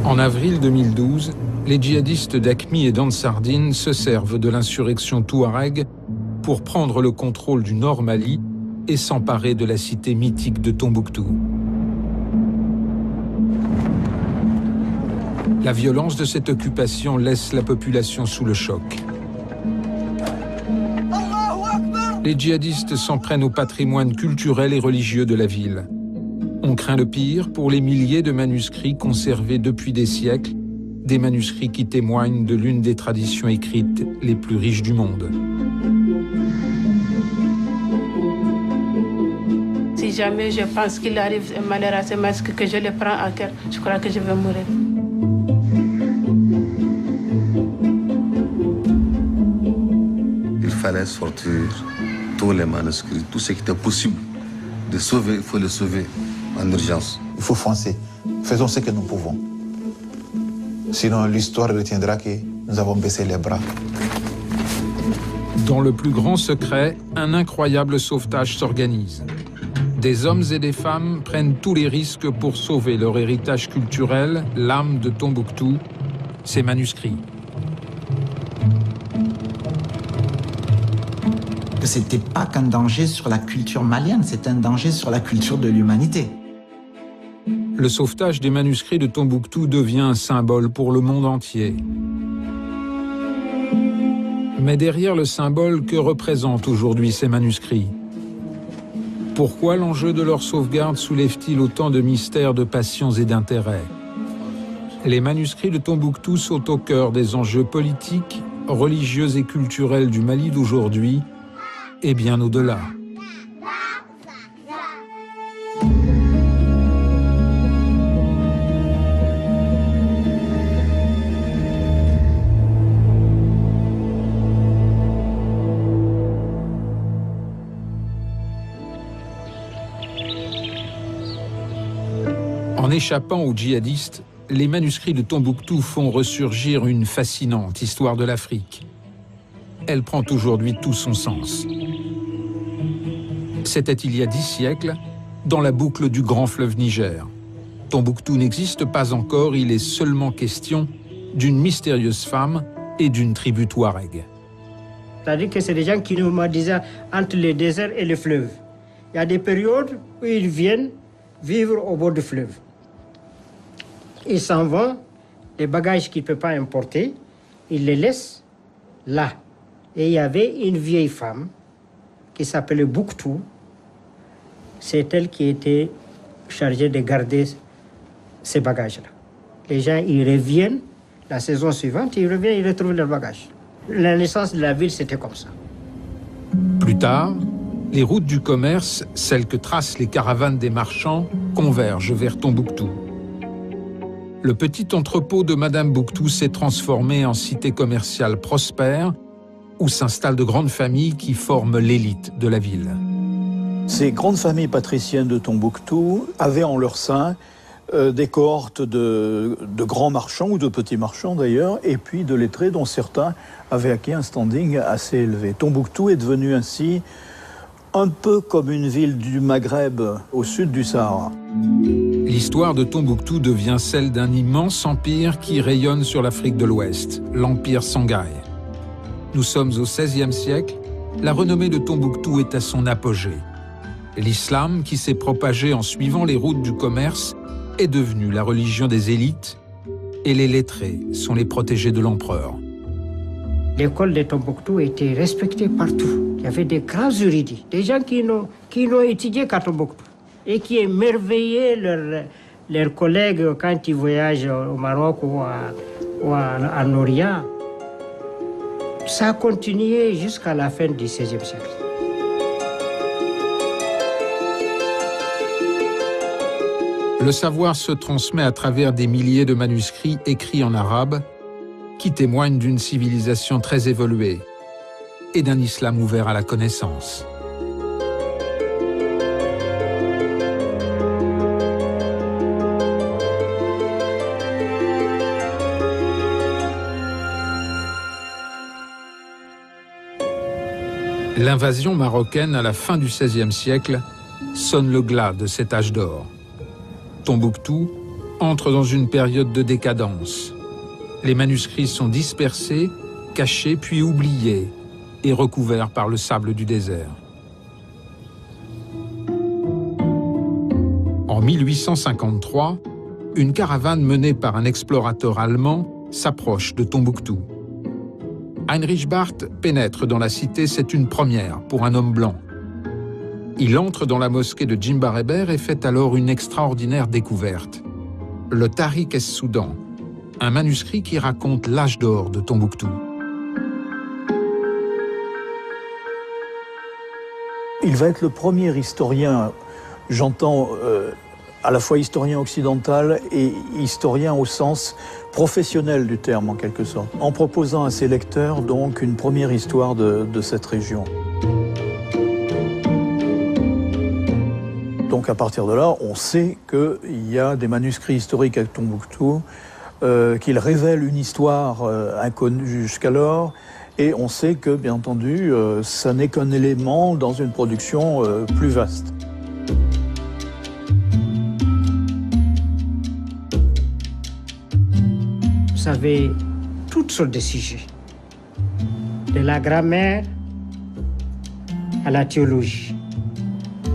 En avril 2012, les djihadistes d'Aqmi et d'Ansardine se servent de l'insurrection touareg pour prendre le contrôle du Nord Mali et s'emparer de la cité mythique de Tombouctou. La violence de cette occupation laisse la population sous le choc. Les djihadistes s'en prennent au patrimoine culturel et religieux de la ville. On craint le pire pour les milliers de manuscrits conservés depuis des siècles, des manuscrits qui témoignent de l'une des traditions écrites les plus riches du monde. Si jamais je pense qu'il arrive un malheur à ces manuscrits, que je les prends à cœur, je crois que je vais mourir. Il fallait sortir tous les manuscrits, tout ce qui était possible de sauver, il faut le sauver en urgence. Il faut foncer. Faisons ce que nous pouvons. Sinon, l'histoire retiendra que nous avons baissé les bras. Dans le plus grand secret, un incroyable sauvetage s'organise. Des hommes et des femmes prennent tous les risques pour sauver leur héritage culturel, l'âme de Tombouctou, ses manuscrits. C'était pas qu'un danger sur la culture malienne, c'était un danger sur la culture de l'humanité. Le sauvetage des manuscrits de Tombouctou devient un symbole pour le monde entier. Mais derrière le symbole, que représentent aujourd'hui ces manuscrits? Pourquoi l'enjeu de leur sauvegarde soulève-t-il autant de mystères, de passions et d'intérêts? Les manuscrits de Tombouctou sont au cœur des enjeux politiques, religieux et culturels du Mali d'aujourd'hui, et bien au-delà. En échappant aux djihadistes, les manuscrits de Tombouctou font ressurgir une fascinante histoire de l'Afrique. Elle prend aujourd'hui tout son sens. C'était il y a 10 siècles, dans la boucle du grand fleuve Niger. Tombouctou n'existe pas encore, il est seulement question d'une mystérieuse femme et d'une tribu touareg. C'est-à-dire que c'est des gens qui nous disaient entre le désert et le fleuve. Il y a des périodes où ils viennent vivre au bord du fleuve. Ils s'en vont, les bagages qu'ils ne peuvent pas importer, ils les laissent là. Et il y avait une vieille femme qui s'appelait Bouktou. C'est elle qui était chargée de garder ces bagages-là. Les gens, ils reviennent, la saison suivante, ils reviennent, ils retrouvent leurs bagages. La naissance de la ville, c'était comme ça. Plus tard, les routes du commerce, celles que tracent les caravanes des marchands, convergent vers Tombouctou. Le petit entrepôt de Madame Bouktou s'est transformé en cité commerciale prospère, où s'installent de grandes familles qui forment l'élite de la ville. Ces grandes familles patriciennes de Tombouctou avaient en leur sein des cohortes de grands marchands, ou de petits marchands d'ailleurs, et puis de lettrés dont certains avaient acquis un standing assez élevé. Tombouctou est devenu ainsi un peu comme une ville du Maghreb au sud du Sahara. L'histoire de Tombouctou devient celle d'un immense empire qui rayonne sur l'Afrique de l'Ouest, l'empire Sangaï. Nous sommes au XVIe siècle, la renommée de Tombouctou est à son apogée. L'islam, qui s'est propagé en suivant les routes du commerce, est devenu la religion des élites, et les lettrés sont les protégés de l'empereur. L'école de Tombouctou était respectée partout. Il y avait des grands érudits, des gens qui n'ont étudié qu'à Tombouctou et qui émerveillaient leurs collègues quand ils voyagent au Maroc ou en Orient. Ça a continué jusqu'à la fin du XVIe siècle. Le savoir se transmet à travers des milliers de manuscrits écrits en arabe qui témoignent d'une civilisation très évoluée et d'un islam ouvert à la connaissance. L'invasion marocaine à la fin du XVIe siècle sonne le glas de cet âge d'or. Tombouctou, entre dans une période de décadence. Les manuscrits sont dispersés, cachés puis oubliés et recouverts par le sable du désert. En 1853, une caravane menée par un explorateur allemand s'approche de Tombouctou. Heinrich Barth pénètre dans la cité, c'est une première pour un homme blanc. Il entre dans la mosquée de Djimba Reber et fait alors une extraordinaire découverte. Le Tariq es-Soudan, un manuscrit qui raconte l'âge d'or de Tombouctou. Il va être le premier historien, j'entends à la fois historien occidental et historien au sens professionnel du terme en quelque sorte, en proposant à ses lecteurs donc une première histoire de cette région. Donc à partir de là, on sait qu'il y a des manuscrits historiques à Tombouctou, qu'ils révèlent une histoire inconnue jusqu'alors, et on sait que, bien entendu, ça n'est qu'un élément dans une production plus vaste. Vous avez toutes sortes de sujets, de la grammaire à la théologie,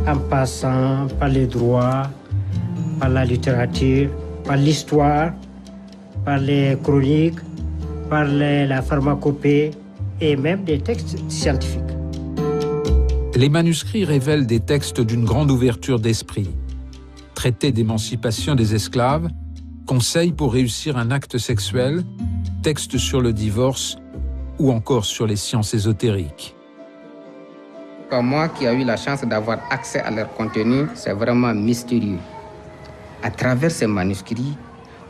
en passant par les droits, par la littérature, par l'histoire, par les chroniques, par la pharmacopée et même des textes scientifiques. Les manuscrits révèlent des textes d'une grande ouverture d'esprit. Traités d'émancipation des esclaves, conseils pour réussir un acte sexuel, textes sur le divorce ou encore sur les sciences ésotériques. Pour moi qui ai eu la chance d'avoir accès à leur contenu, c'est vraiment mystérieux. À travers ces manuscrits,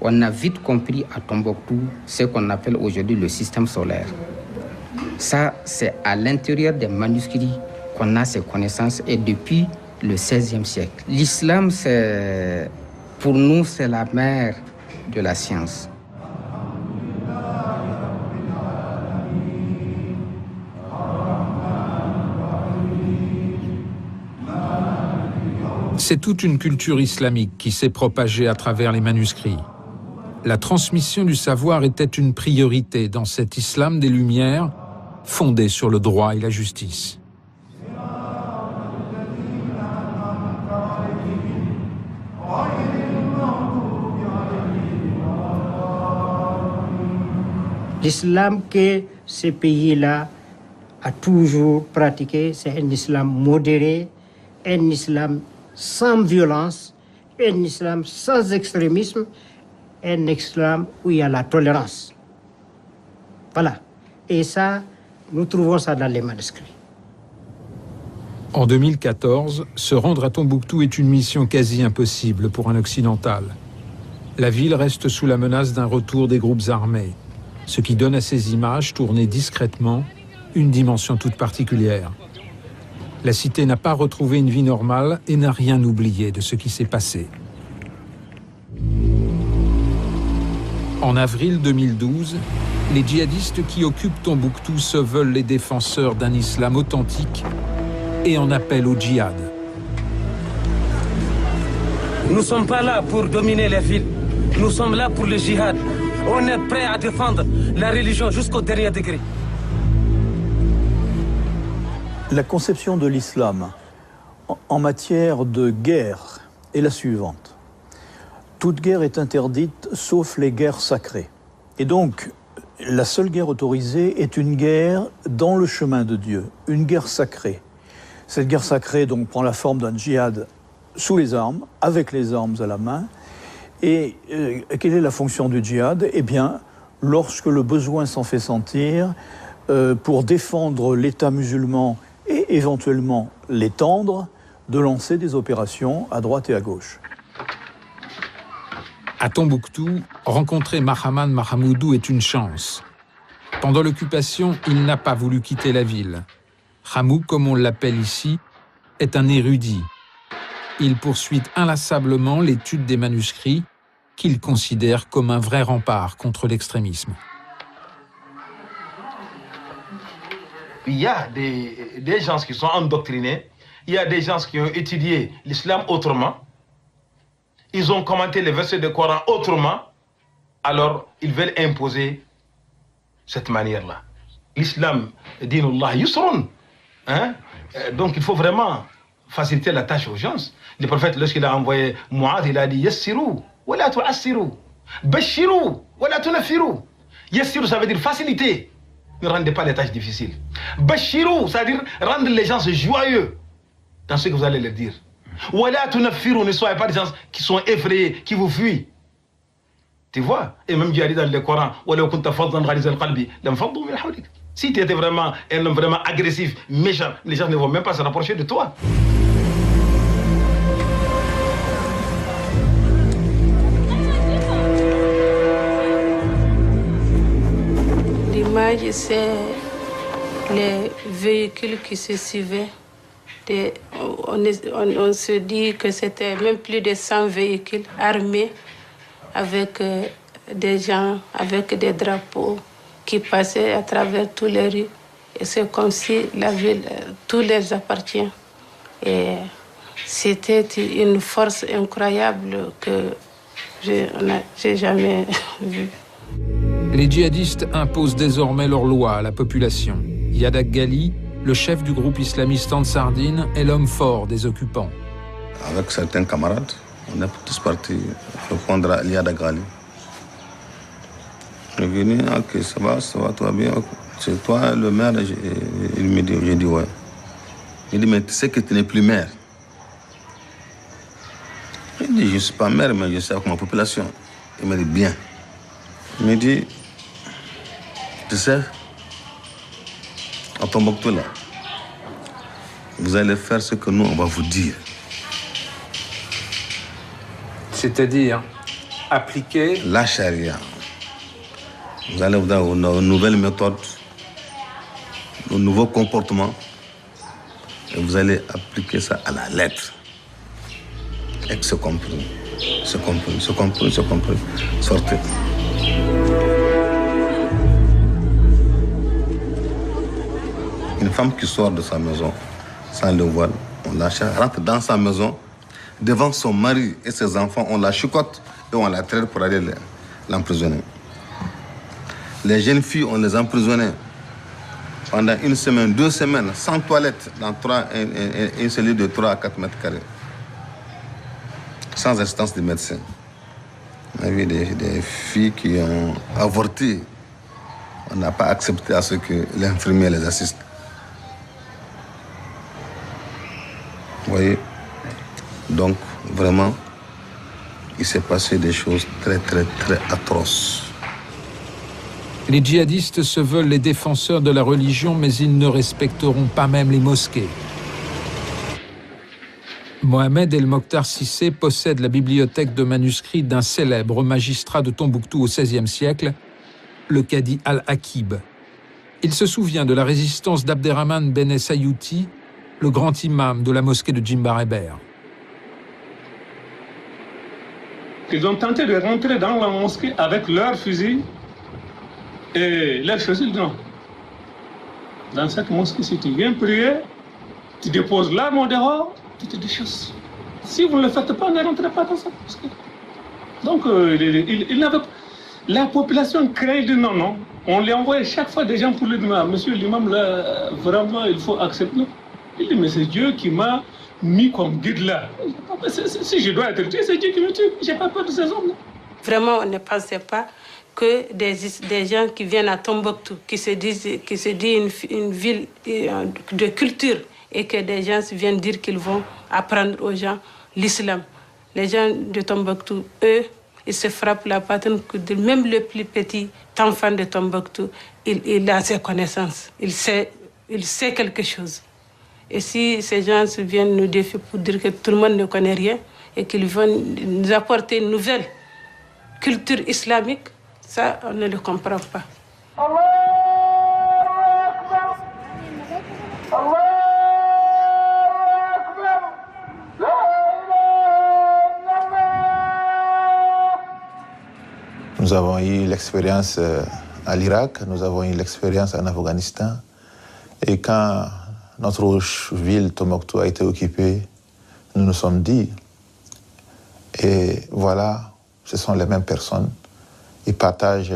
on a vite compris à Tombouctou ce qu'on appelle aujourd'hui le système solaire. Ça, c'est à l'intérieur des manuscrits qu'on a ces connaissances et depuis le XVIe siècle. L'islam, pour nous, c'est la mère de la science. C'est toute une culture islamique qui s'est propagée à travers les manuscrits. La transmission du savoir était une priorité dans cet islam des Lumières, fondé sur le droit et la justice. L'islam que ce pays-là a toujours pratiqué, c'est un islam modéré, un islam sans violence, un islam sans extrémisme, un islam où il y a la tolérance. Voilà. Et ça, nous trouvons ça dans les manuscrits. En 2014, se rendre à Tombouctou est une mission quasi impossible pour un occidental. La ville reste sous la menace d'un retour des groupes armés, ce qui donne à ces images, tournées discrètement, une dimension toute particulière. La cité n'a pas retrouvé une vie normale et n'a rien oublié de ce qui s'est passé. En avril 2012, les djihadistes qui occupent Tombouctou se veulent les défenseurs d'un islam authentique et en appellent au djihad. Nous ne sommes pas là pour dominer les villes, nous sommes là pour le djihad. On est prêt à défendre la religion jusqu'au dernier degré. La conception de l'islam en matière de guerre est la suivante. Toute guerre est interdite sauf les guerres sacrées. Et donc, la seule guerre autorisée est une guerre dans le chemin de Dieu, une guerre sacrée. Cette guerre sacrée donc prend la forme d'un djihad sous les armes, avec les armes à la main. Et quelle est la fonction du djihad? Eh bien, lorsque le besoin s'en fait sentir, pour défendre l'État musulman et éventuellement l'étendre, de lancer des opérations à droite et à gauche. À Tombouctou, rencontrer Mahaman Mahamoudou est une chance. Pendant l'occupation, il n'a pas voulu quitter la ville. Hamou, comme on l'appelle ici, est un érudit. Il poursuit inlassablement l'étude des manuscrits qu'il considère comme un vrai rempart contre l'extrémisme. Il y a des gens qui sont endoctrinés, il y a des gens qui ont étudié l'islam autrement. ils ont commenté les versets du Coran autrement, alors ils veulent imposer cette manière-là. L'islam, dinullah yusrun. Hein? Donc il faut vraiment faciliter la tâche aux gens. Le prophète, lorsqu'il a envoyé Mu'adh, il a dit yassiru, wa la tu'assiru, bashiru, wa la tunaffiru. Yassiru, ça veut dire faciliter. Ne rendez pas les tâches difficiles. Bashiru, ça veut dire rendre les gens joyeux dans ce que vous allez leur dire. Wa la tunaffiru, ne soyez pas des gens qui sont effrayés, qui vous fuient. Tu vois? Et même Dieu a dit dans le Coran, si tu étais vraiment un homme vraiment agressif, méchant, les gens ne vont même pas se rapprocher de toi. L'image, c'est les véhicules qui se suivaient. On se dit que c'était même plus de 100 véhicules armés avec des gens, avec des drapeaux qui passaient à travers toutes les rues. Et c'est comme si la ville, tout les appartient. Et c'était une force incroyable que j'ai jamais vue. Les djihadistes imposent désormais leurs lois à la population. Yadak Ghali, le chef du groupe islamiste Ansardine, est l'homme fort des occupants. Avec certains camarades, on est tous partis répondre à Yadak Ghali. Je suis venu, ok, ça va, tout va bien. C'est toi le maire? Il me dit, j'ai dit ouais. Il dit, mais tu sais que tu n'es plus maire. Il dit, je ne suis pas maire, mais je suis avec ma population. Il me dit, bien. Il me dit, tu sais, à Tombouctou là, vous allez faire ce que nous, on va vous dire. C'est-à-dire appliquer la charia. Vous allez voir une nouvelle méthode, un nouveau comportement, et vous allez appliquer ça à la lettre. Et que c'est compris. C'est compris, c'est compris, c'est compris. Sortez. Une femme qui sort de sa maison sans le voile, on la rentre dans sa maison, devant son mari et ses enfants, on la chicote et on la traite pour aller l'emprisonner. Les jeunes filles, on les emprisonnait pendant 1 semaine, 2 semaines, sans toilette, dans une cellule de 3 à 4 mètres carrés, sans assistance de médecin. On a vu des filles qui ont avorté. On n'a pas accepté à ce que l'infirmier les assiste. Vous voyez? Donc, vraiment, il s'est passé des choses très, très, très atroces. Les djihadistes se veulent les défenseurs de la religion, mais ils ne respecteront pas même les mosquées. Mohamed El Mokhtar Cissé possède la bibliothèque de manuscrits d'un célèbre magistrat de Tombouctou au XVIe siècle, le cadi Al-Akib. Il se souvient de la résistance d'Abderrahman Ben Essayouti, le grand imam de la mosquée de Djimbar Héber. Ils ont tenté de rentrer dans la mosquée avec leurs fusils et leurs chaussures. Non. Dans cette mosquée, si tu viens prier, tu déposes l'arme dehors, tu te déchausses. Si vous ne le faites pas, ne rentrez pas dans cette mosquée. Donc, la population craint de non. On lui envoie chaque fois des gens pour lui dire, monsieur l'imam, là, vraiment, il faut accepter. Il dit, mais c'est Dieu qui m'a mis comme guide là. Si je dois être tué, c'est Dieu qui me tue. Je n'ai pas peur de ces hommes-là. Vraiment, on ne pensait pas que des gens qui viennent à Tombouctou, qui se disent une ville de culture, et que des gens viennent dire qu'ils vont apprendre aux gens l'islam. Les gens de Tombouctou, eux, ils se frappent la poitrine. Même le plus petit enfant de Tombouctou, il a ses connaissances. Il sait quelque chose. Et si ces gens viennent nous défier pour dire que tout le monde ne connaît rien et qu'ils vont nous apporter une nouvelle culture islamique, ça, on ne le comprend pas. Nous avons eu l'expérience à l'Irak, nous avons eu l'expérience en Afghanistan. Et quand notre ville, Tombouctou, a été occupée, nous nous sommes dit, Et voilà, ce sont les mêmes personnes. Ils partagent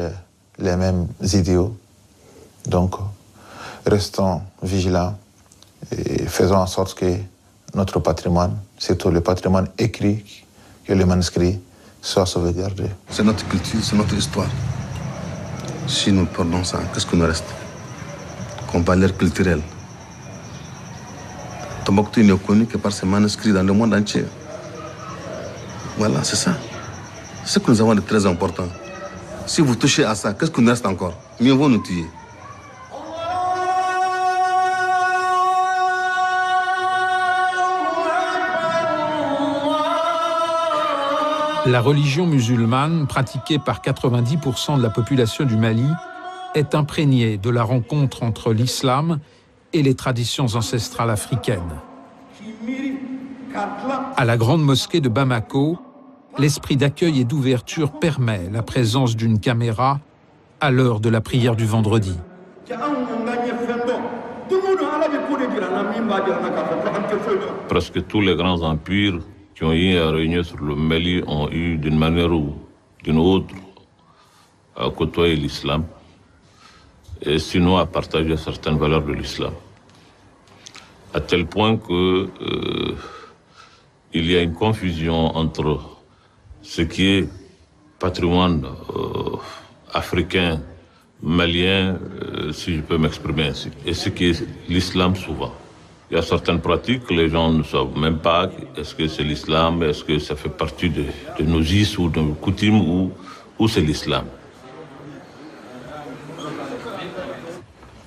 les mêmes idéaux. Donc, restons vigilants et faisons en sorte que notre patrimoine, surtout le patrimoine écrit, que le manuscrit, soit sauvegardé. C'est notre culture, c'est notre histoire. Si nous perdons ça, qu'est-ce qu'il nous reste? Comme valeur culturelle. Tombouctou n'est connu que par ses manuscrits dans le monde entier. Voilà, c'est ça. C'est ce que nous avons de très important. Si vous touchez à ça, qu'est-ce qu'il nous reste encore? Mieux vaut nous tuer. La religion musulmane, pratiquée par 90% de la population du Mali, est imprégnée de la rencontre entre l'islam et les traditions ancestrales africaines. À la grande mosquée de Bamako, l'esprit d'accueil et d'ouverture permet la présence d'une caméra à l'heure de la prière du vendredi. Presque tous les grands empires qui ont eu à régner sur le Mali ont eu d'une manière ou d'une autre à côtoyer l'islam et sinon à partager certaines valeurs de l'islam. À tel point que il y a une confusion entre ce qui est patrimoine africain, malien, si je peux m'exprimer ainsi, et ce qui est l'islam souvent. Il y a certaines pratiques que les gens ne savent même pas. Est-ce que c'est l'islam? Est-ce que ça fait partie de nos us ou de nos coutumes ou c'est l'islam?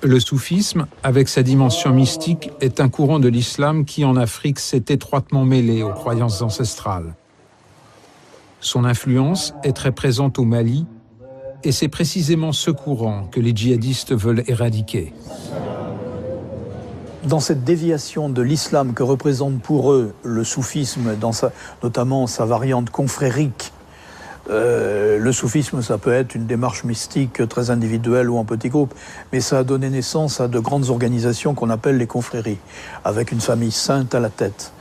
Le soufisme, avec sa dimension mystique, est un courant de l'islam qui, en Afrique, s'est étroitement mêlé aux croyances ancestrales. Son influence est très présente au Mali, et c'est précisément ce courant que les djihadistes veulent éradiquer. Dans cette déviation de l'islam que représente pour eux le soufisme, notamment sa variante confrérique, le soufisme, ça peut être une démarche mystique très individuelle ou en petit groupe, mais ça a donné naissance à de grandes organisations qu'on appelle les confréries, avec une famille sainte à la tête,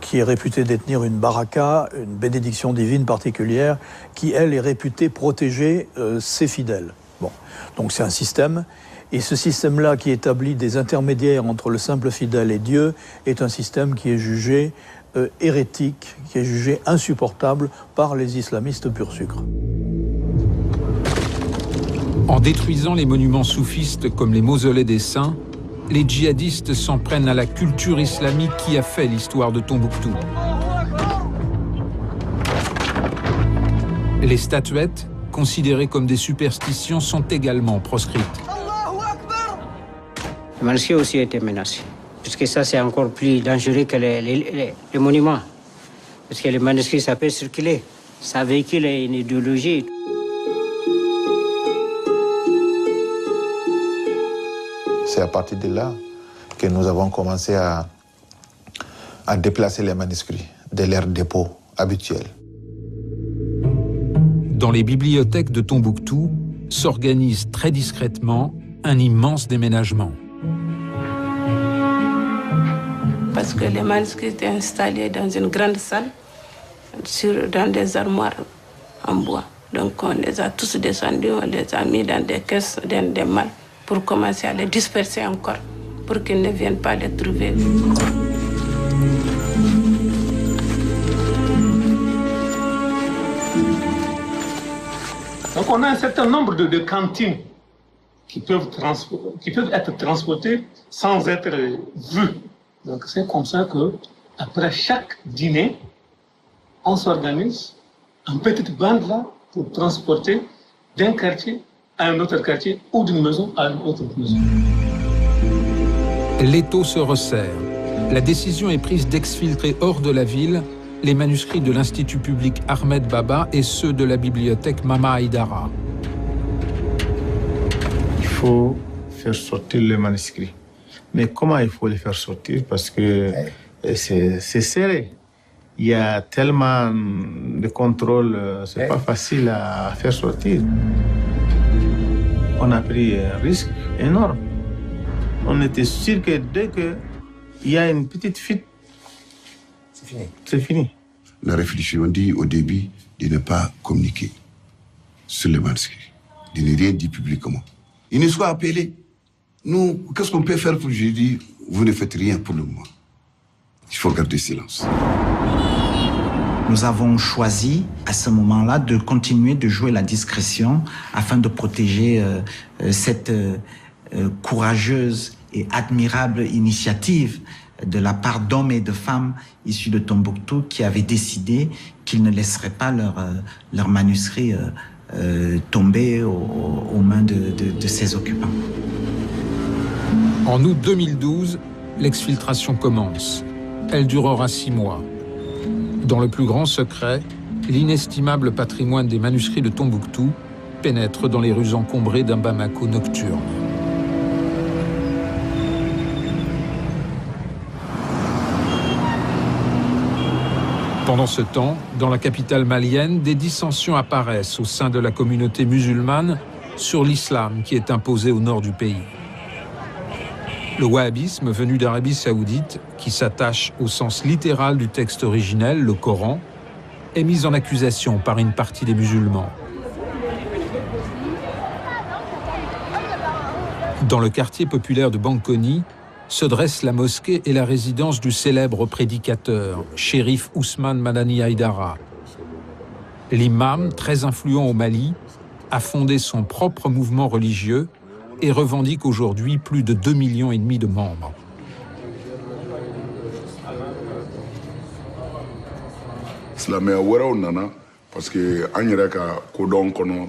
qui est réputée détenir une baraka, une bénédiction divine particulière, qui, elle, est réputée protéger ses fidèles. Bon. Donc c'est un système, et ce système-là qui établit des intermédiaires entre le simple fidèle et Dieu est un système qui est jugé hérétique, qui est jugé insupportable par les islamistes pur sucre. En détruisant les monuments soufistes comme les mausolées des saints, les djihadistes s'en prennent à la culture islamique qui a fait l'histoire de Tombouctou. Les statuettes, considérées comme des superstitions, sont également proscrites. Le manuscrit aussi a été menacé, puisque ça c'est encore plus dangereux que les monuments. Parce que le manuscrit, ça peut circuler, ça véhicule une idéologie. C'est à partir de là que nous avons commencé à déplacer les manuscrits de leur dépôt habituel. Dans les bibliothèques de Tombouctou s'organise très discrètement un immense déménagement. Parce que les manuscrits étaient installés dans une grande salle, dans des armoires en bois. Donc on les a tous descendus, on les a mis dans des caisses, dans des malles, pour commencer à les disperser encore, pour qu'ils ne viennent pas les trouver. Donc on a un certain nombre de cantines qui peuvent être transportées sans être vues. Donc c'est comme ça que après chaque dîner, on s'organise en petite bande là pour transporter d'un quartier à un autre quartier ou d'une maison à une autre maison. L'étau se resserre. La décision est prise d'exfiltrer hors de la ville les manuscrits de l'Institut public Ahmed Baba et ceux de la bibliothèque Mama Aïdara. Il faut faire sortir les manuscrits. Mais comment il faut les faire sortir? Parce que c'est serré. Il y a tellement de contrôle, c'est pas facile à faire sortir. On a pris un risque énorme. On était sûr que dès qu'il y a une petite fuite, c'est fini. la réflexion dit au début de ne pas communiquer sur les manuscrits, de ne rien dire publiquement. Ils nous sont appelés. Nous, qu'est-ce qu'on peut faire pour je dis, vous ne faites rien pour le moment. Il faut garder silence. Nous avons choisi à ce moment-là de continuer de jouer la discrétion afin de protéger cette courageuse et admirable initiative de la part d'hommes et de femmes issus de Tombouctou qui avaient décidé qu'ils ne laisseraient pas leurs manuscrits tomber aux mains de ces occupants. En août 2012, l'exfiltration commence. Elle durera 6 mois. Dans le plus grand secret, l'inestimable patrimoine des manuscrits de Tombouctou pénètre dans les rues encombrées d'un Bamako nocturne. Pendant ce temps, dans la capitale malienne, des dissensions apparaissent au sein de la communauté musulmane sur l'islam qui est imposé au nord du pays. Le wahhabisme venu d'Arabie saoudite, qui s'attache au sens littéral du texte originel, le Coran, est mis en accusation par une partie des musulmans. Dans le quartier populaire de Bankoni, se dresse la mosquée et la résidence du célèbre prédicateur, Chérif Ousmane Madani Haïdara. L'imam, très influent au Mali, a fondé son propre mouvement religieux et revendique aujourd'hui plus de 2,5 millions de membres.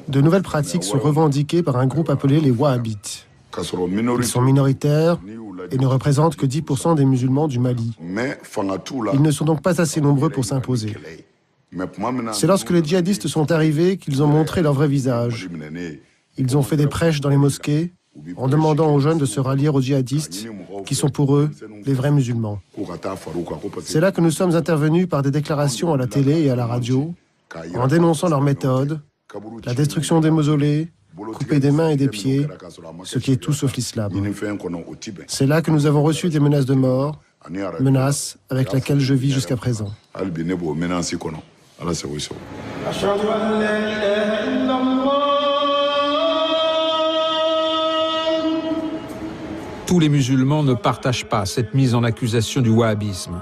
De nouvelles pratiques sont revendiquées par un groupe appelé les Wahhabites. Ils sont minoritaires et ne représentent que 10% des musulmans du Mali. Ils ne sont donc pas assez nombreux pour s'imposer. C'est lorsque les djihadistes sont arrivés qu'ils ont montré leur vrai visage. Ils ont fait des prêches dans les mosquées en demandant aux jeunes de se rallier aux djihadistes qui sont pour eux les vrais musulmans. C'est là que nous sommes intervenus par des déclarations à la télé et à la radio en dénonçant leurs méthodes, la destruction des mausolées, couper des mains et des pieds, ce qui est tout sauf l'islam. C'est là que nous avons reçu des menaces de mort, menaces avec lesquelles je vis jusqu'à présent. Tous les musulmans ne partagent pas cette mise en accusation du wahhabisme,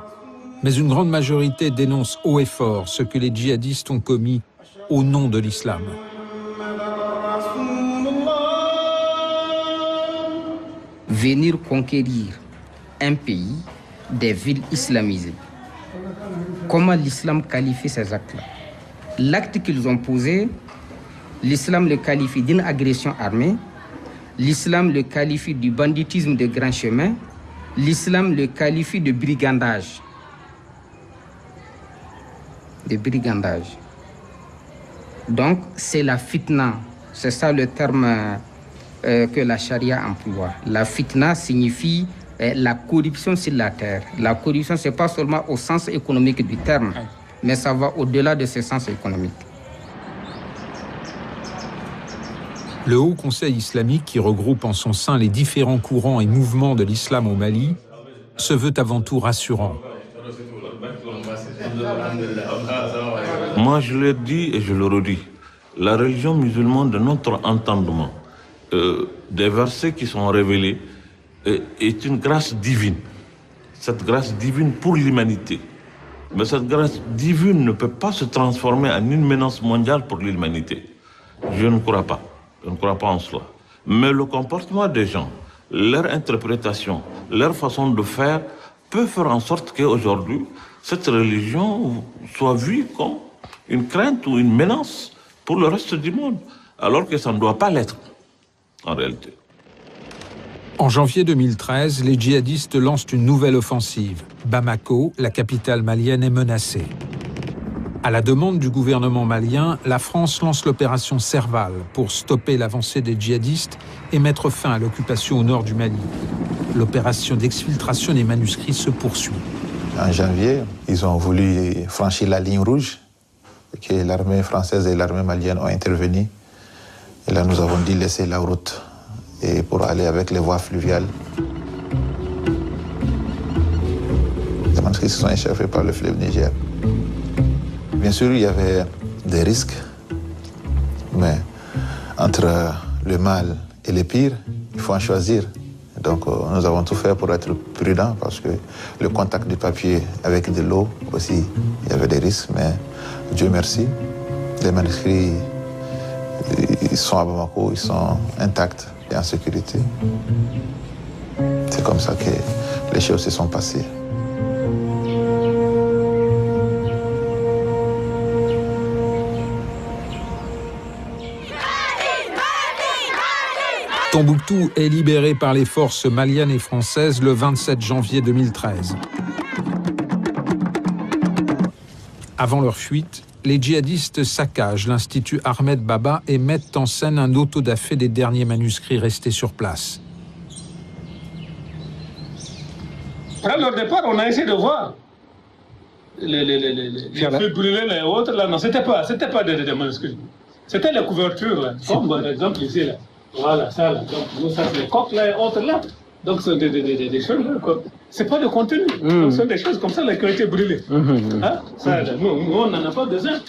mais une grande majorité dénonce haut et fort ce que les djihadistes ont commis au nom de l'islam. Venir conquérir un pays, des villes islamisées. Comment l'islam qualifie ces actes-là? L'acte qu'ils ont posé, l'islam le qualifie d'une agression armée, l'islam le qualifie du banditisme de grand chemin, l'islam le qualifie de brigandage. De brigandage. Donc, c'est la fitna. C'est ça le terme que la charia emploie. La fitna signifie la corruption sur la terre. La corruption, ce n'est pas seulement au sens économique du terme, mais ça va au-delà de ce sens économique. Le Haut Conseil islamique, qui regroupe en son sein les différents courants et mouvements de l'islam au Mali, se veut avant tout rassurant. Moi, je l'ai dit et je le redis. La religion musulmane, de notre entendement, des versets qui sont révélés, est une grâce divine. Cette grâce divine pour l'humanité. Mais cette grâce divine ne peut pas se transformer en une menace mondiale pour l'humanité. Je ne crois pas. Je ne crois pas en cela. Mais le comportement des gens, leur interprétation, leur façon de faire, peut faire en sorte qu'aujourd'hui, cette religion soit vue comme une crainte ou une menace pour le reste du monde, alors que ça ne doit pas l'être, en réalité. En janvier 2013, les djihadistes lancent une nouvelle offensive. Bamako, la capitale malienne, est menacée. À la demande du gouvernement malien, la France lance l'opération Serval pour stopper l'avancée des djihadistes et mettre fin à l'occupation au nord du Mali. L'opération d'exfiltration des manuscrits se poursuit. En janvier, ils ont voulu franchir la ligne rouge, que l'armée française et l'armée malienne ont intervenu. Et là, nous avons dit laisser la route et pour aller avec les voies fluviales. Les manuscrits se sont échappés par le fleuve Niger. Bien sûr, il y avait des risques, mais entre le mal et le pire, il faut en choisir. Donc nous avons tout fait pour être prudents parce que le contact du papier avec de l'eau aussi, il y avait des risques, mais Dieu merci, les manuscrits ils sont à Bamako, ils sont intacts et en sécurité. C'est comme ça que les choses se sont passées. Tombouctou est libéré par les forces maliennes et françaises le 27 janvier 2013. Avant leur fuite, les djihadistes saccagent l'Institut Ahmed Baba et mettent en scène un autodafé des derniers manuscrits restés sur place. À leur départ, on a essayé de voir les feux brûlés et autres. Là, non, c'était pas des manuscrits. C'était les couvertures, là. Comme par exemple ici, là. Voilà, ça, là. Donc, ça, c'est les coques, là, et autres, là. Donc, c'est des choses, là, quoi. C'est pas de contenu. Donc, c'est des choses comme ça, là, qui ont été brûlées. Hein? Ça, là, nous, on n'en a pas besoin.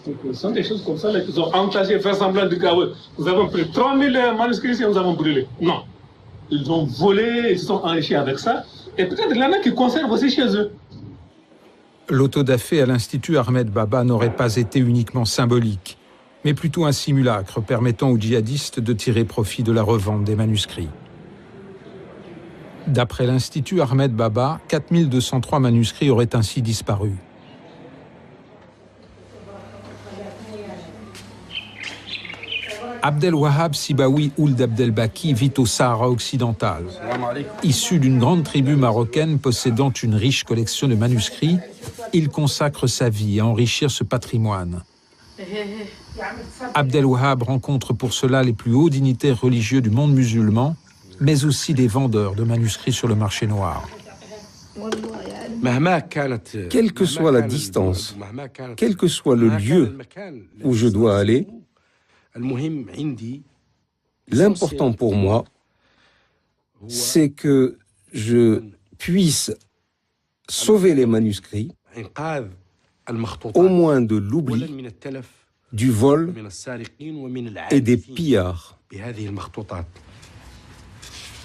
Donc, ce sont des choses comme ça, là, qu'ils ont entaché, fait semblant de dire, ah, ouais, nous avons pris 3000 manuscrits et nous avons brûlé. Non. Ils ont volé, ils se sont enrichis avec ça. Et peut-être qu'il y en a qui conservent aussi chez eux. L'autodafé à l'Institut Ahmed Baba n'aurait pas été uniquement symbolique, mais plutôt un simulacre permettant aux djihadistes de tirer profit de la revente des manuscrits. D'après l'Institut Ahmed Baba, 4203 manuscrits auraient ainsi disparu. Abdelwahab Sibawi Ould Abdelbaki vit au Sahara occidental. Issu d'une grande tribu marocaine possédant une riche collection de manuscrits, il consacre sa vie à enrichir ce patrimoine. Abdelwahab rencontre pour cela les plus hauts dignitaires religieux du monde musulman, mais aussi des vendeurs de manuscrits sur le marché noir. Quelle que soit la distance, quel que soit le lieu où je dois aller, l'important pour moi, c'est que je puisse sauver les manuscrits, au moins de l'oubli, du vol et des pillards.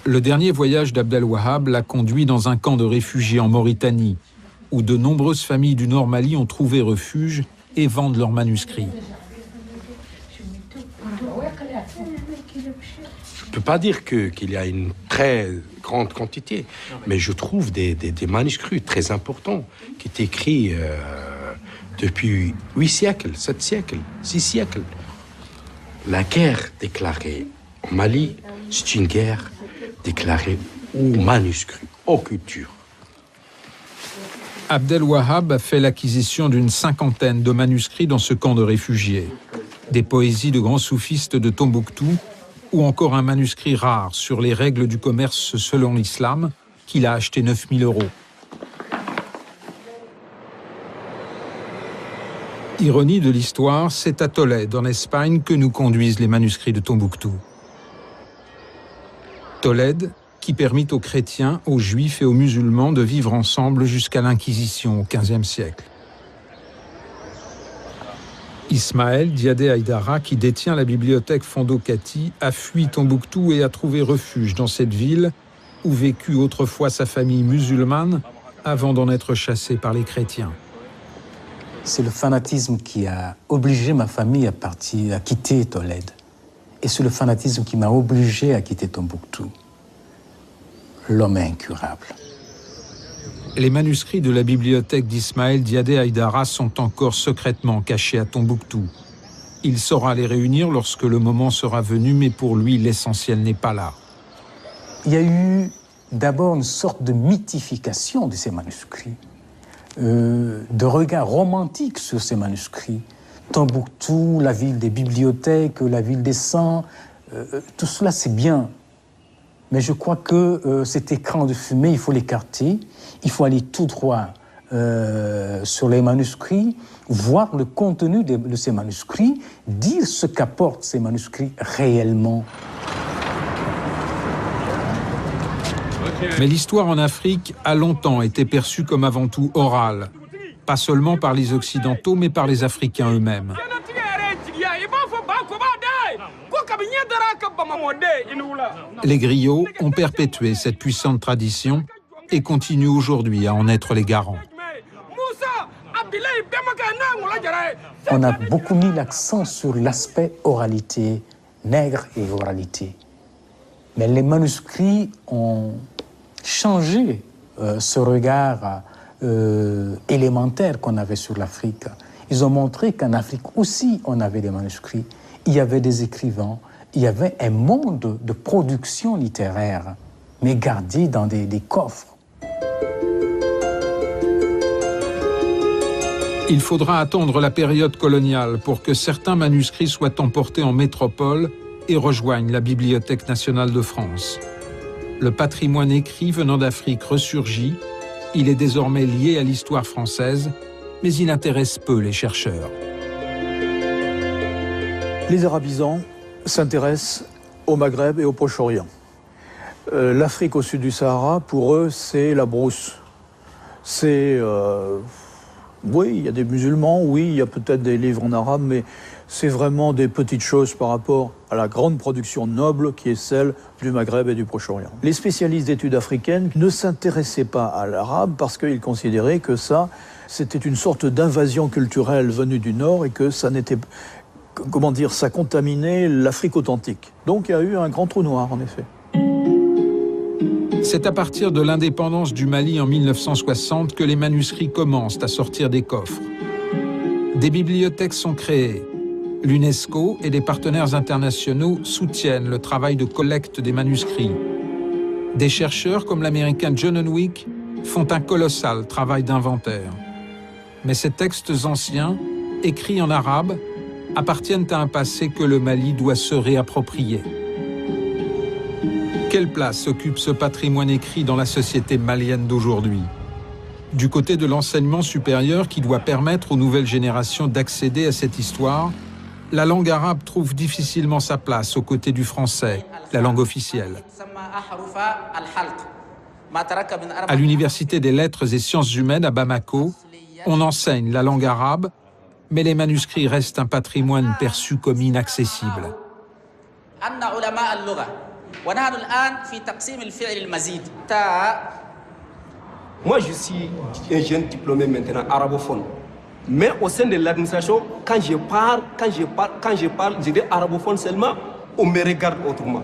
Le dernier voyage d'Abdelwahab l'a conduit dans un camp de réfugiés en Mauritanie, où de nombreuses familles du Nord Mali ont trouvé refuge et vendent leurs manuscrits. Je ne peux pas dire qu'il y a une très grande quantité, mais je trouve des manuscrits très importants qui sont écrits depuis 8 siècles, 7 siècles, 6 siècles. La guerre déclarée au Mali, c'est une guerre déclarée aux manuscrits, aux cultures. Abdelwahab a fait l'acquisition d'une 50aine de manuscrits dans ce camp de réfugiés. Des poésies de grands soufistes de Tombouctou ou encore un manuscrit rare sur les règles du commerce selon l'islam qu'il a acheté 9 000 €. Ironie de l'histoire, c'est à Tolède, en Espagne, que nous conduisent les manuscrits de Tombouctou. Tolède, qui permit aux chrétiens, aux juifs et aux musulmans de vivre ensemble jusqu'à l'Inquisition au XVe siècle. Ismaël Diadé Haïdara, qui détient la bibliothèque Fondo-Kati, a fui Tombouctou et a trouvé refuge dans cette ville où vécut autrefois sa famille musulmane avant d'en être chassé par les chrétiens. C'est le fanatisme qui a obligé ma famille à quitter Tolède. Et c'est le fanatisme qui m'a obligé à quitter Tombouctou. L'homme est incurable. Les manuscrits de la bibliothèque d'Ismaël Diadé Haïdara sont encore secrètement cachés à Tombouctou. Il saura les réunir lorsque le moment sera venu, mais pour lui, l'essentiel n'est pas là. Il y a eu d'abord une sorte de mythification de ces manuscrits, de regard romantique sur ces manuscrits. Tombouctou, la ville des bibliothèques, la ville des saints, tout cela c'est bien. Mais je crois que cet écran de fumée, il faut l'écarter. Il faut aller tout droit sur les manuscrits, voir le contenu de ces manuscrits, dire ce qu'apportent ces manuscrits réellement. Mais l'histoire en Afrique a longtemps été perçue comme avant tout orale, pas seulement par les Occidentaux, mais par les Africains eux-mêmes. Les griots ont perpétué cette puissante tradition et continuent aujourd'hui à en être les garants. On a beaucoup mis l'accent sur l'aspect oralité, nègre et oralité. Mais les manuscrits ont changé ce regard élémentaire qu'on avait sur l'Afrique. Ils ont montré qu'en Afrique aussi, on avait des manuscrits. Il y avait des écrivains, il y avait un monde de production littéraire, mais gardé dans des coffres. Il faudra attendre la période coloniale pour que certains manuscrits soient emportés en métropole et rejoignent la Bibliothèque nationale de France. Le patrimoine écrit venant d'Afrique ressurgit. Il est désormais lié à l'histoire française, mais il intéresse peu les chercheurs. Les arabisants s'intéressent au Maghreb et au Proche-Orient. L'Afrique au sud du Sahara, pour eux, c'est la brousse. C'est... oui, il y a des musulmans, oui, il y a peut-être des livres en arabe, mais c'est vraiment des petites choses par rapport à la grande production noble qui est celle du Maghreb et du Proche-Orient. Les spécialistes d'études africaines ne s'intéressaient pas à l'arabe parce qu'ils considéraient que ça, c'était une sorte d'invasion culturelle venue du Nord et que ça n'était, comment dire, ça contaminait l'Afrique authentique. Donc il y a eu un grand trou noir, en effet. C'est à partir de l'indépendance du Mali en 1960 que les manuscrits commencent à sortir des coffres. Des bibliothèques sont créées. L'UNESCO et des partenaires internationaux soutiennent le travail de collecte des manuscrits. Des chercheurs comme l'américain John Unwik font un colossal travail d'inventaire. Mais ces textes anciens, écrits en arabe, appartiennent à un passé que le Mali doit se réapproprier. Quelle place occupe ce patrimoine écrit dans la société malienne d'aujourd'hui? Du côté de l'enseignement supérieur qui doit permettre aux nouvelles générations d'accéder à cette histoire, la langue arabe trouve difficilement sa place aux côtés du français, la langue officielle. À l'Université des Lettres et Sciences Humaines à Bamako, on enseigne la langue arabe, mais les manuscrits restent un patrimoine perçu comme inaccessible. Moi, je suis un jeune diplômé maintenant arabophone. Mais au sein de l'administration, quand je parle, je dis arabophone seulement, on me regarde autrement.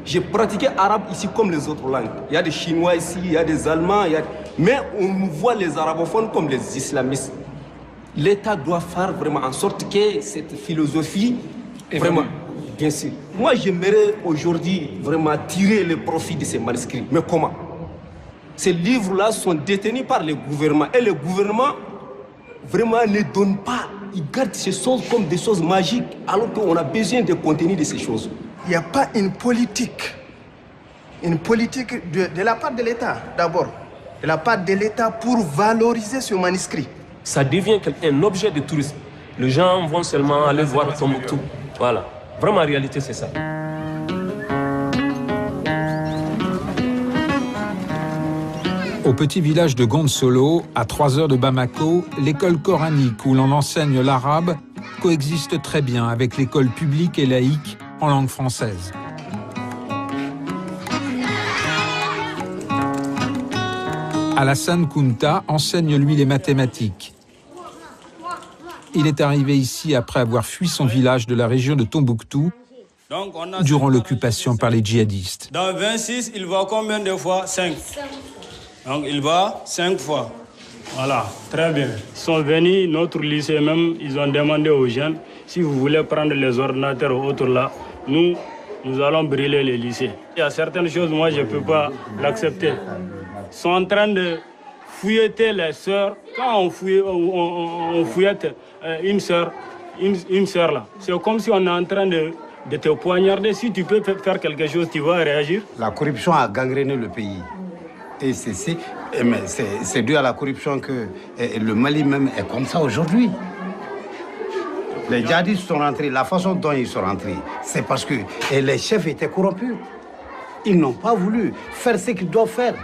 J'ai pratiqué arabe ici comme les autres langues. Il y a des Chinois ici, il y a des Allemands, mais on nous voit les arabophones comme les islamistes. L'État doit faire vraiment en sorte que cette philosophie, vraiment, bien sûr. Moi, j'aimerais aujourd'hui vraiment tirer le profit de ces manuscrits. Mais comment? Ces livres-là sont détenus par le gouvernement. Et le gouvernement, vraiment, ne donne pas. Il garde ces choses comme des choses magiques, alors qu'on a besoin de contenu de ces choses. Il n'y a pas une politique de la part de l'État, d'abord, de la part de l'État pour valoriser ce manuscrit. Ça devient un objet de tourisme. Les gens vont seulement aller voir Tombouctou. Voilà. Vraiment, en réalité, c'est ça. Au petit village de Gondsolo, à 3 heures de Bamako, l'école coranique où l'on enseigne l'arabe coexiste très bien avec l'école publique et laïque en langue française. Alassane Kounta enseigne lui les mathématiques. Il est arrivé ici après avoir fui son village de la région de Tombouctou durant l'occupation par les djihadistes. Dans 26, il va combien de fois? 5. Donc il va 5 fois. Voilà, très bien. Ils sont venus, notre lycée même, ils ont demandé aux jeunes, si vous voulez prendre les ordinateurs ou autres là, nous allons brûler les lycées. Il y a certaines choses, moi, je ne peux pas l'accepter. Ils sont en train de fouilleter les sœurs. Quand on fouillette une sœur là, c'est comme si on est en train de te poignarder. Si tu peux faire quelque chose, tu vas réagir. La corruption a gangréné le pays. Et c'est dû à la corruption que le Mali même est comme ça aujourd'hui. Les djihadistes sont rentrés, la façon dont ils sont rentrés, c'est parce que les chefs étaient corrompus. Ils n'ont pas voulu faire ce qu'ils doivent faire.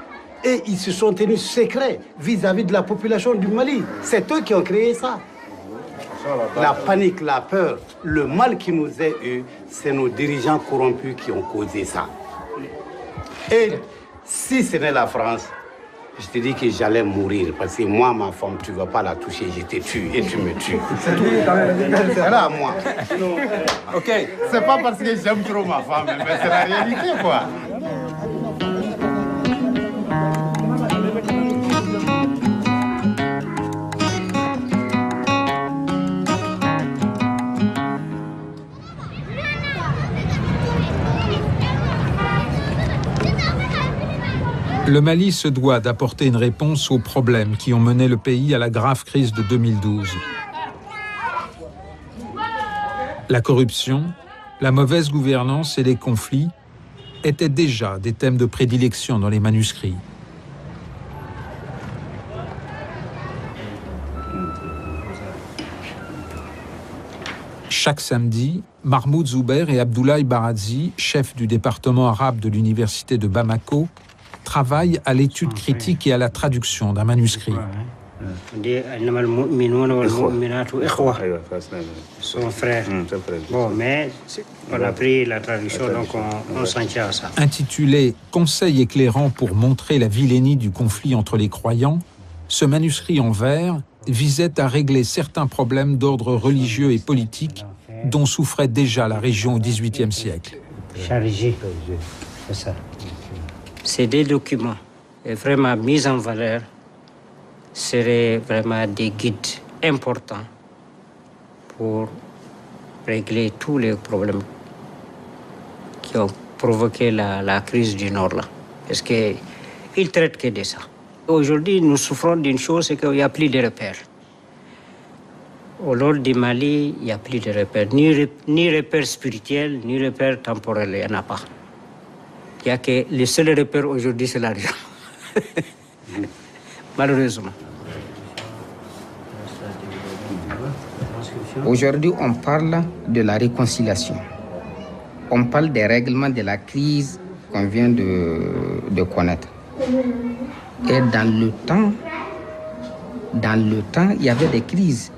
Et ils se sont tenus secrets vis-à-vis de la population du Mali. C'est eux qui ont créé ça. La panique, la peur, le mal qui nous est eu, c'est nos dirigeants corrompus qui ont causé ça. Et si ce n'est la France, je te dis que j'allais mourir. Parce que moi, ma femme, tu ne vas pas la toucher, je te tue et tu me tues. C'est là, moi. Ok. C'est pas parce que j'aime trop ma femme, mais c'est la réalité, quoi. Le Mali se doit d'apporter une réponse aux problèmes qui ont mené le pays à la grave crise de 2012. La corruption, la mauvaise gouvernance et les conflits étaient déjà des thèmes de prédilection dans les manuscrits. Chaque samedi, Mahmoud Zouber et Abdoulaye Baradzi, chefs du département arabe de l'université de Bamako, travaillent à l'étude critique et à la traduction d'un manuscrit. Son frère. Bon, mais on a pris la traduction, donc on s'en tient à ça. Intitulé « Conseil éclairant pour montrer la vilainie du conflit entre les croyants », ce manuscrit en vers visait à régler certains problèmes d'ordre religieux et politique dont souffrait déjà la région au XVIIIe siècle. Chargé, c'est ça. Ces deux documents, vraiment mis en valeur, seraient vraiment des guides importants pour régler tous les problèmes qui ont provoqué la crise du Nord, là. Parce qu'ils ne traitent que de ça. Aujourd'hui, nous souffrons d'une chose, c'est qu'il n'y a plus de repères. Au nord du Mali, il n'y a plus de repères. Ni repères spirituels, ni repères temporels, il n'y en a pas. Il n'y a que le seul repère aujourd'hui, c'est l'argent. Malheureusement. Aujourd'hui, on parle de la réconciliation. On parle des règlements de la crise qu'on vient de connaître. Et dans le temps, il y avait des crises.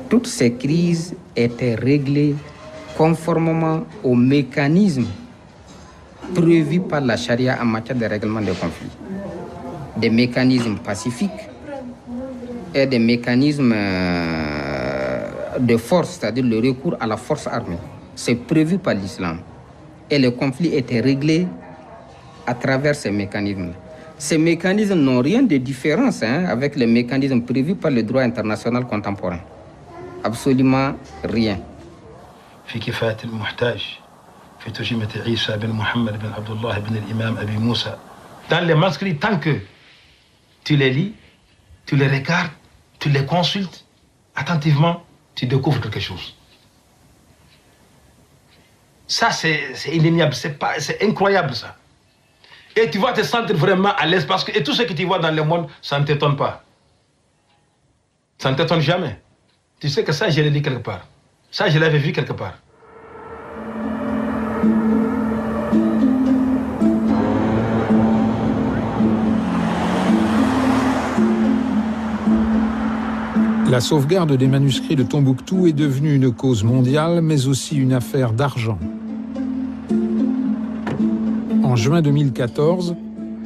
Toutes ces crises étaient réglées conformément aux mécanismes prévus par la charia en matière de règlement des conflits. Des mécanismes pacifiques et des mécanismes de force, c'est-à-dire le recours à la force armée. C'est prévu par l'islam. Et les conflits étaient réglés à travers ces mécanismes. Ces mécanismes n'ont rien de différence avec les mécanismes prévus par le droit international contemporain. Absolument rien. Dans les manuscrits, tant que tu les lis, tu les regardes, tu les consultes attentivement, tu découvres quelque chose. Ça, c'est indéniable, c'est incroyable ça. Et tu vas te sentir vraiment à l'aise parce que et tout ce que tu vois dans le monde, ça ne t'étonne pas. Ça ne t'étonne jamais. Tu sais que ça, je l'ai dit quelque part. Ça, je l'avais vu quelque part. La sauvegarde des manuscrits de Tombouctou est devenue une cause mondiale, mais aussi une affaire d'argent. En juin 2014,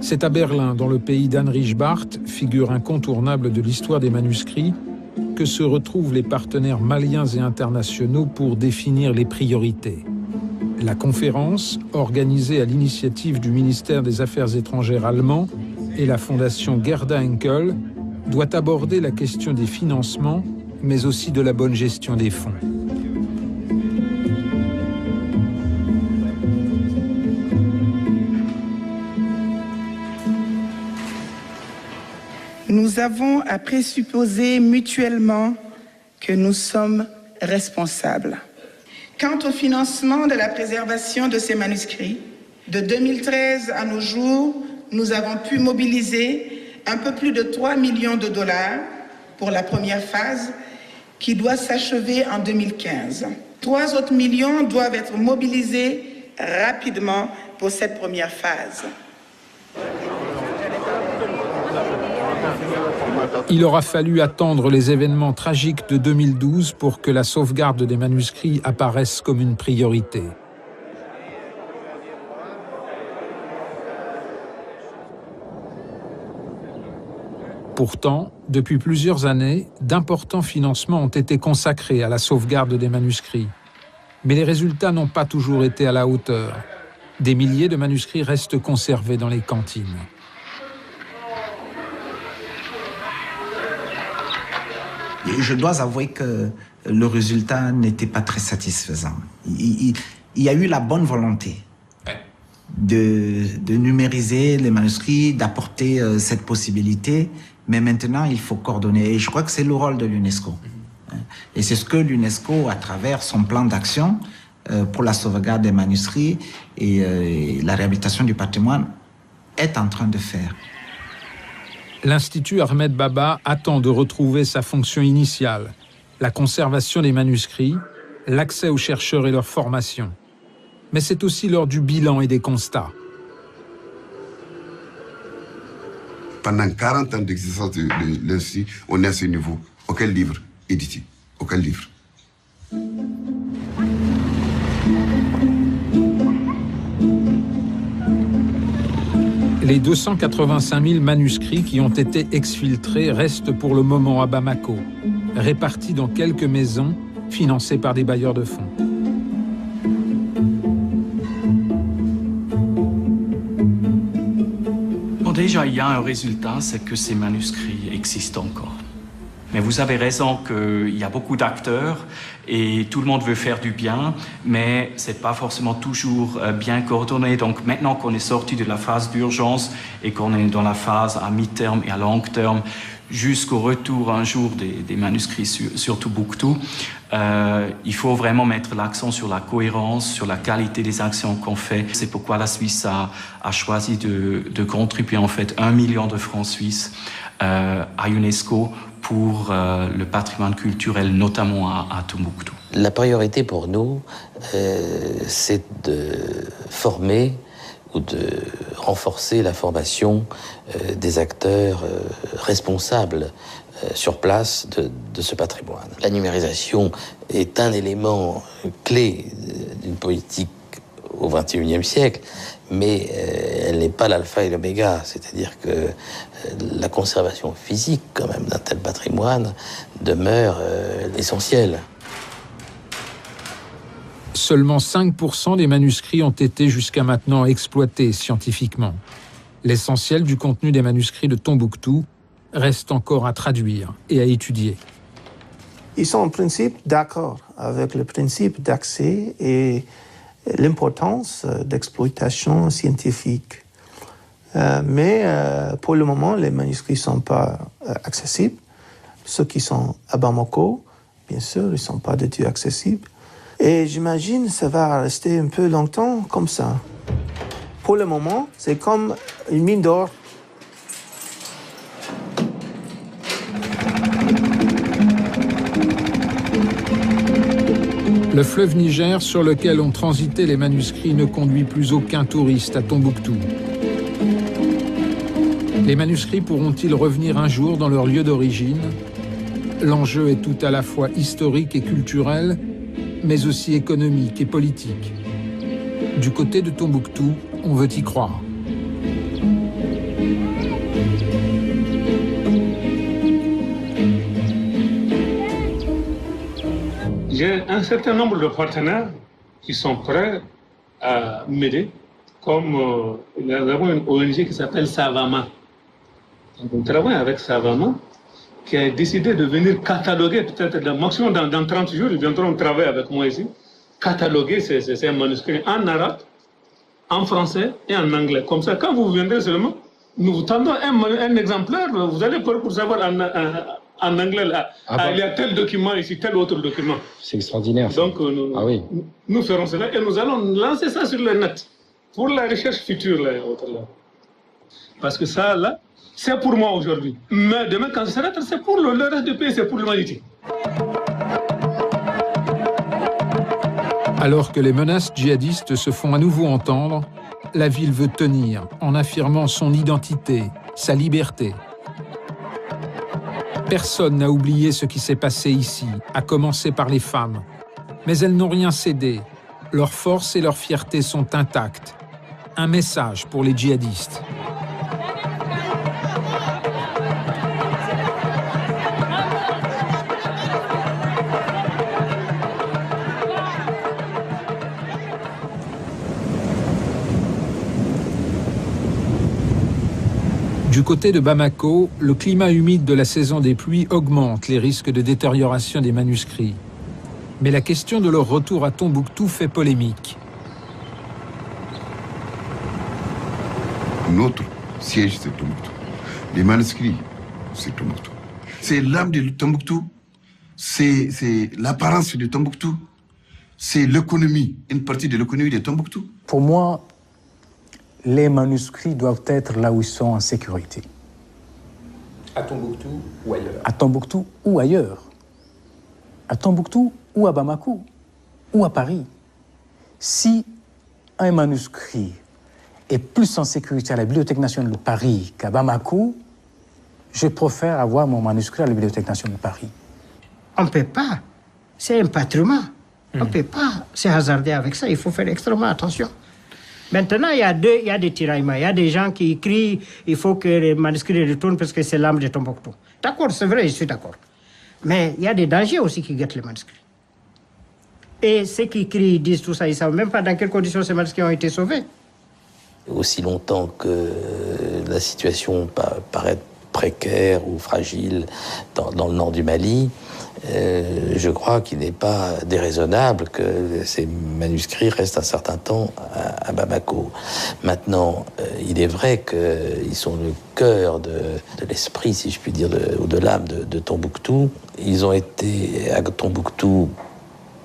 c'est à Berlin, dans le pays d'Heinrich Barth, figure incontournable de l'histoire des manuscrits, que se retrouvent les partenaires maliens et internationaux pour définir les priorités. La conférence, organisée à l'initiative du ministère des Affaires étrangères allemand et la fondation Gerda Henkel, doit aborder la question des financements, mais aussi de la bonne gestion des fonds. Nous avons à présupposer mutuellement que nous sommes responsables. Quant au financement de la préservation de ces manuscrits, de 2013 à nos jours, nous avons pu mobiliser un peu plus de 3 millions de dollars pour la première phase qui doit s'achever en 2015. 3 autres millions doivent être mobilisés rapidement pour cette première phase. Il aura fallu attendre les événements tragiques de 2012 pour que la sauvegarde des manuscrits apparaisse comme une priorité. Pourtant, depuis plusieurs années, d'importants financements ont été consacrés à la sauvegarde des manuscrits. Mais les résultats n'ont pas toujours été à la hauteur. Des milliers de manuscrits restent conservés dans les cantines. Je dois avouer que le résultat n'était pas très satisfaisant. Il y a eu la bonne volonté de numériser les manuscrits, d'apporter cette possibilité, mais maintenant il faut coordonner. Et je crois que c'est le rôle de l'UNESCO. Et c'est ce que l'UNESCO, à travers son plan d'action pour la sauvegarde des manuscrits et la réhabilitation du patrimoine, est en train de faire. L'Institut Ahmed Baba attend de retrouver sa fonction initiale, la conservation des manuscrits, l'accès aux chercheurs et leur formation. Mais c'est aussi l'heure du bilan et des constats. Pendant 40 ans d'existence de l'Institut, on est à ce niveau. Auquel livre édité? Auquel livre? Les 285 000 manuscrits qui ont été exfiltrés restent pour le moment à Bamako, répartis dans quelques maisons financées par des bailleurs de fonds. Bon, déjà, il y a un résultat, c'est que ces manuscrits existent encore. Mais vous avez raison qu'il y a beaucoup d'acteurs et tout le monde veut faire du bien, mais ce n'est pas forcément toujours bien coordonné. Donc maintenant qu'on est sorti de la phase d'urgence et qu'on est dans la phase à mi-terme et à long terme, jusqu'au retour un jour des manuscrits sur Tombouctou, il faut vraiment mettre l'accent sur la cohérence, sur la qualité des actions qu'on fait. C'est pourquoi la Suisse a choisi de contribuer en fait 1 million de francs suisses à UNESCO pour le patrimoine culturel, notamment à Tombouctou. La priorité pour nous, c'est de former ou de renforcer la formation des acteurs responsables sur place de ce patrimoine. La numérisation est un élément clé d'une politique au XXIe siècle, mais elle n'est pas l'alpha et l'oméga, c'est-à-dire que la conservation physique quand même d'un tel patrimoine demeure l'essentiel. Seulement 5% des manuscrits ont été jusqu'à maintenant exploités scientifiquement. L'essentiel du contenu des manuscrits de Tombouctou reste encore à traduire et à étudier. Ils sont en principe d'accord avec le principe d'accès et l'importance d'exploitation scientifique. Mais pour le moment, les manuscrits ne sont pas accessibles. Ceux qui sont à Bamako, bien sûr, ils ne sont pas du tout accessibles. Et j'imagine que ça va rester un peu longtemps comme ça. Pour le moment, c'est comme une mine d'or. Le fleuve Niger sur lequel ont transité les manuscrits ne conduit plus aucun touriste à Tombouctou. Les manuscrits pourront-ils revenir un jour dans leur lieu d'origine? L'enjeu est tout à la fois historique et culturel, mais aussi économique et politique. Du côté de Tombouctou, on veut y croire. J'ai un certain nombre de partenaires qui sont prêts à m'aider, comme nous avons une ONG qui s'appelle Savama. Donc, on travaille avec Savama, qui a décidé de venir cataloguer, peut-être maximum dans 30 jours, ils viendront travailler avec moi ici, cataloguer ces manuscrits en arabe, en français et en anglais. Comme ça, quand vous viendrez seulement, nous vous tendons un exemplaire, vous allez pour savoir en anglais, là, il y a tel document ici, tel autre document. C'est extraordinaire. Ça. Donc, nous ferons cela et nous allons lancer ça sur le net pour la recherche future. Là. Parce que ça, là, c'est pour moi aujourd'hui. Mais demain, quand je serai, c'est pour le reste du pays, c'est pour l'humanité. Alors que les menaces djihadistes se font à nouveau entendre, la ville veut tenir en affirmant son identité, sa liberté. Personne n'a oublié ce qui s'est passé ici, à commencer par les femmes. Mais elles n'ont rien cédé. Leur force et leur fierté sont intactes. Un message pour les djihadistes. Du côté de Bamako, le climat humide de la saison des pluies augmente les risques de détérioration des manuscrits. Mais la question de leur retour à Tombouctou fait polémique. Notre siège, c'est Tombouctou. Les manuscrits, c'est Tombouctou. C'est l'âme de Tombouctou, c'est l'apparence de Tombouctou, c'est l'économie, une partie de l'économie de Tombouctou. Pour moi, les manuscrits doivent être là où ils sont en sécurité. À Tombouctou ou ailleurs? À Tombouctou ou ailleurs. À Tombouctou ou à Bamako ou à Paris. Si un manuscrit est plus en sécurité à la Bibliothèque nationale de Paris qu'à Bamako, je préfère avoir mon manuscrit à la Bibliothèque nationale de Paris. On ne peut pas. C'est un patrimoine. On ne peut pas se hasarder avec ça. Il faut faire extrêmement attention. Maintenant, il y a des tiraillements. Il y a des gens qui crient il faut que les manuscrits retournent parce que c'est l'âme de Tombouctou. D'accord, c'est vrai, je suis d'accord. Mais il y a des dangers aussi qui guettent les manuscrits. Et ceux qui crient, disent tout ça, ils ne savent même pas dans quelles conditions ces manuscrits ont été sauvés. Aussi longtemps que la situation paraît précaire ou fragile dans le nord du Mali, je crois qu'il n'est pas déraisonnable que ces manuscrits restent un certain temps à Bamako. Maintenant, il est vrai qu'ils sont le cœur de l'esprit, si je puis dire, ou de l'âme de Tombouctou. Ils ont été à Tombouctou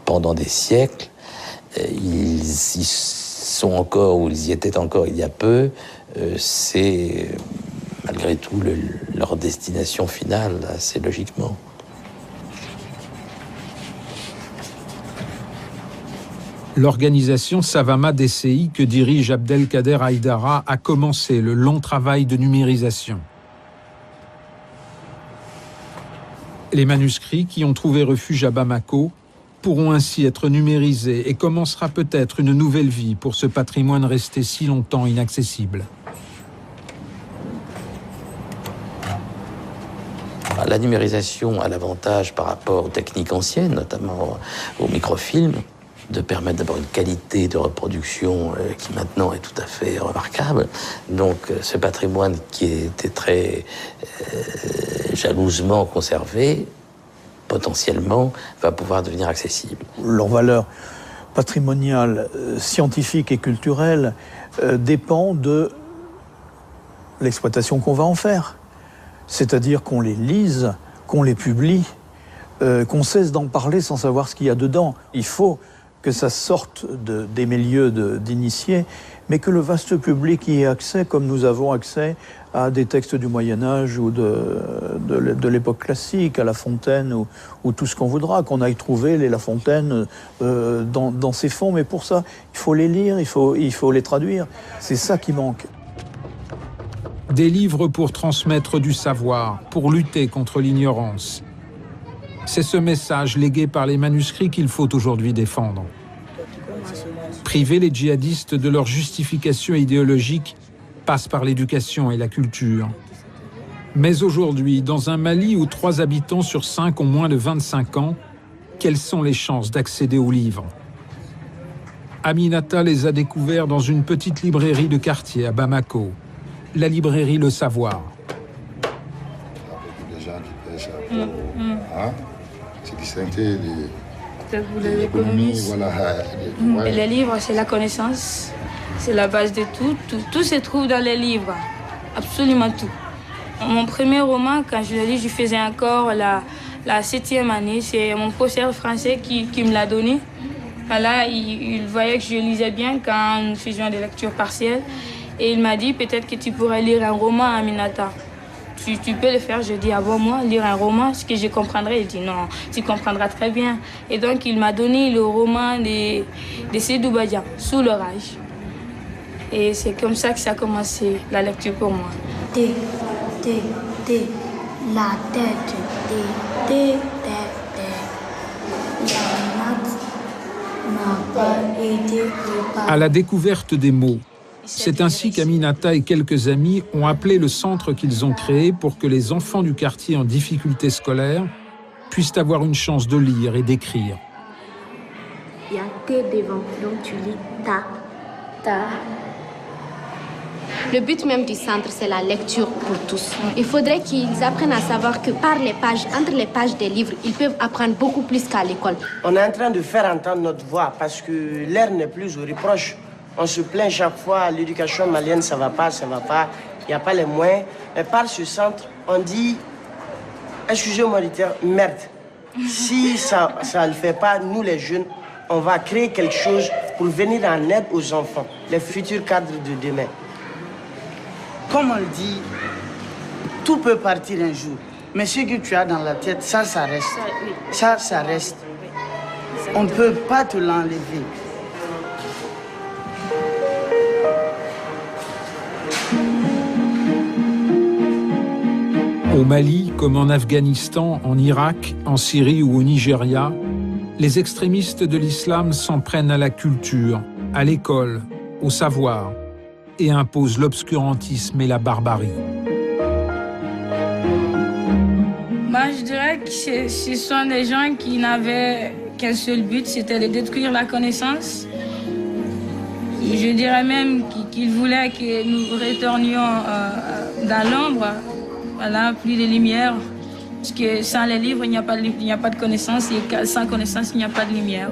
pendant des siècles. Ils y sont encore, ou ils y étaient encore il y a peu. C'est malgré tout leur destination finale, assez logiquement. L'organisation Savama DCI que dirige Abdelkader Haïdara a commencé le long travail de numérisation. Les manuscrits qui ont trouvé refuge à Bamako pourront ainsi être numérisés et commencera peut-être une nouvelle vie pour ce patrimoine resté si longtemps inaccessible. La numérisation a l'avantage par rapport aux techniques anciennes, notamment au microfilm, de permettre d'avoir une qualité de reproduction qui maintenant est tout à fait remarquable. Donc ce patrimoine qui était très jalousement conservé, potentiellement, va pouvoir devenir accessible. Leur valeur patrimoniale, scientifique et culturelle dépend de l'exploitation qu'on va en faire. C'est-à-dire qu'on les lise, qu'on les publie, qu'on cesse d'en parler sans savoir ce qu'il y a dedans. Il faut que ça sorte des milieux d'initiés, mais que le vaste public y ait accès, comme nous avons accès à des textes du Moyen-Âge ou de l'époque classique, à La Fontaine ou tout ce qu'on voudra, qu'on aille trouver les La Fontaine dans ces fonds. Mais pour ça, il faut les lire, il faut les traduire. C'est ça qui manque. Des livres pour transmettre du savoir, pour lutter contre l'ignorance. C'est ce message légué par les manuscrits qu'il faut aujourd'hui défendre. Priver les djihadistes de leur justification idéologique passe par l'éducation et la culture. Mais aujourd'hui, dans un Mali où 3 habitants sur 5 ont moins de 25 ans, quelles sont les chances d'accéder aux livres? Aminata les a découverts dans une petite librairie de quartier à Bamako, la librairie Le Savoir. C'est distinguer l'économie. Voilà. Les livres, c'est la connaissance, c'est la base de tout. Tout se trouve dans les livres, absolument tout. Mon premier roman, quand je le lis, je faisais encore la 7e année. C'est mon professeur français qui me l'a donné. Là, il voyait que je lisais bien quand nous faisions des lectures partielles. Et il m'a dit, peut-être que tu pourrais lire un roman, Aminata. Tu peux le faire. Je dis, ah bon, moi, lire un roman, ce que je comprendrais. Il dit, non, tu comprendras très bien. Et donc, il m'a donné le roman de Seydou Badian, Sous l'orage. Et c'est comme ça que ça a commencé, la lecture pour moi. la tête des maths n'a pas été préparée. À la découverte des mots. C'est ainsi qu'Aminata et quelques amis ont appelé le centre qu'ils ont créé pour que les enfants du quartier en difficulté scolaire puissent avoir une chance de lire et d'écrire. Il n'y a que devant, donc tu lis ta. Le but même du centre, c'est la lecture pour tous. Il faudrait qu'ils apprennent à savoir que par les pages, entre les pages des livres, ils peuvent apprendre beaucoup plus qu'à l'école. On est en train de faire entendre notre voix parce que l'air n'est plus au reproche. On se plaint chaque fois, l'éducation malienne, ça va pas, il n'y a pas les moyens. Mais par ce centre, on dit, excusez-moi du terme, merde. Si ça ne le fait pas, nous les jeunes, on va créer quelque chose pour venir en aide aux enfants, les futurs cadres de demain. Comme on le dit, tout peut partir un jour. Mais ce que tu as dans la tête, ça reste. Ça reste. On ne peut pas te l'enlever. Au Mali, comme en Afghanistan, en Irak, en Syrie ou au Nigeria, les extrémistes de l'islam s'en prennent à la culture, à l'école, au savoir, et imposent l'obscurantisme et la barbarie. Je dirais que ce sont des gens qui n'avaient qu'un seul but, c'était de détruire la connaissance. Je dirais même qu'ils voulaient que nous retournions dans l'ombre. Voilà, plus de lumière. Parce que sans les livres, il n'y a pas de connaissance, et sans connaissance, il n'y a pas de lumière.